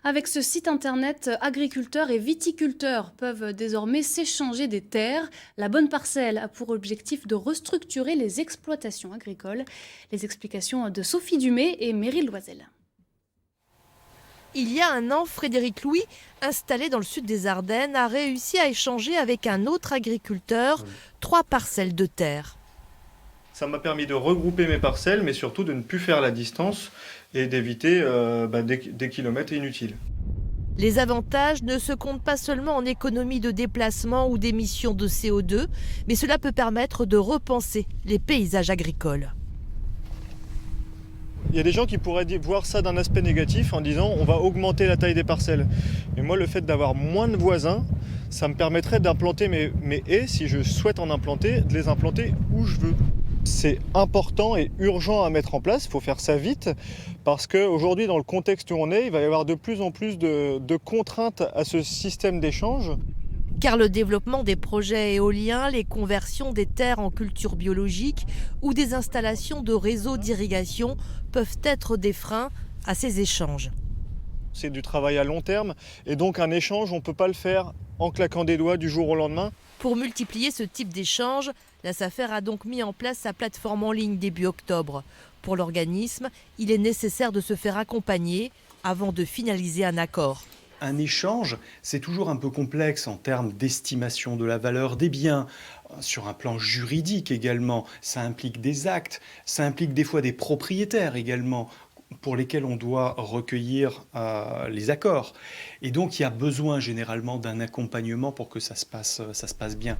Avec ce site internet, agriculteurs et viticulteurs peuvent désormais s'échanger des terres. La bonne parcelle a pour objectif de restructurer les exploitations agricoles. Les explications de Sophie Dumay et Meryl Loisel. Il y a un an, Frédéric Louis, installé dans le sud des Ardennes, a réussi à échanger avec un autre agriculteur 3 parcelles de terre. Ça m'a permis de regrouper mes parcelles, mais surtout de ne plus faire la distance et d'éviter des kilomètres inutiles. Les avantages ne se comptent pas seulement en économie de déplacement ou d'émissions de CO2, mais cela peut permettre de repenser les paysages agricoles. Il y a des gens qui pourraient voir ça d'un aspect négatif en disant on va augmenter la taille des parcelles. Mais moi, le fait d'avoir moins de voisins, ça me permettrait d'implanter mes haies, si je souhaite en implanter, de les implanter où je veux. C'est important et urgent à mettre en place, il faut faire ça vite, parce qu'aujourd'hui, dans le contexte où on est, il va y avoir de plus en plus de contraintes à ce système d'échange. Car le développement des projets éoliens, les conversions des terres en culture biologique ou des installations de réseaux d'irrigation peuvent être des freins à ces échanges. C'est du travail à long terme et donc un échange, on ne peut pas le faire en claquant des doigts du jour au lendemain. Pour multiplier ce type d'échange, la SAFER a donc mis en place sa plateforme en ligne début octobre. Pour l'organisme, il est nécessaire de se faire accompagner avant de finaliser un accord. Un échange, c'est toujours un peu complexe en termes d'estimation de la valeur des biens. Sur un plan juridique également, ça implique des actes, ça implique des fois des propriétaires également pour lesquels on doit recueillir les accords. Et donc il y a besoin généralement d'un accompagnement pour que ça se passe bien.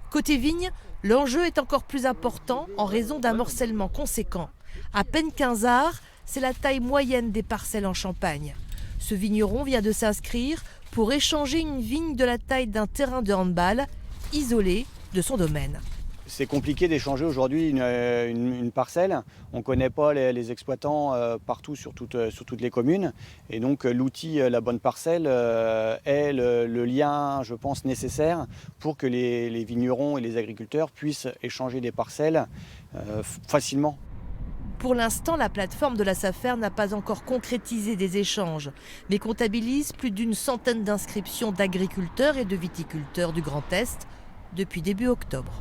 Côté vigne, l'enjeu est encore plus important en raison d'un morcellement conséquent. À peine 15 arts, c'est la taille moyenne des parcelles en Champagne. Ce vigneron vient de s'inscrire pour échanger une vigne de la taille d'un terrain de handball, isolé de son domaine. C'est compliqué d'échanger aujourd'hui une parcelle. On ne connaît pas les exploitants partout sur toutes les communes. Et donc l'outil La Bonne Parcelle est le lien, je pense, nécessaire pour que les vignerons et les agriculteurs puissent échanger des parcelles facilement. Pour l'instant, la plateforme de la SAFER n'a pas encore concrétisé des échanges, mais comptabilise plus d'une centaine d'inscriptions d'agriculteurs et de viticulteurs du Grand Est depuis début octobre.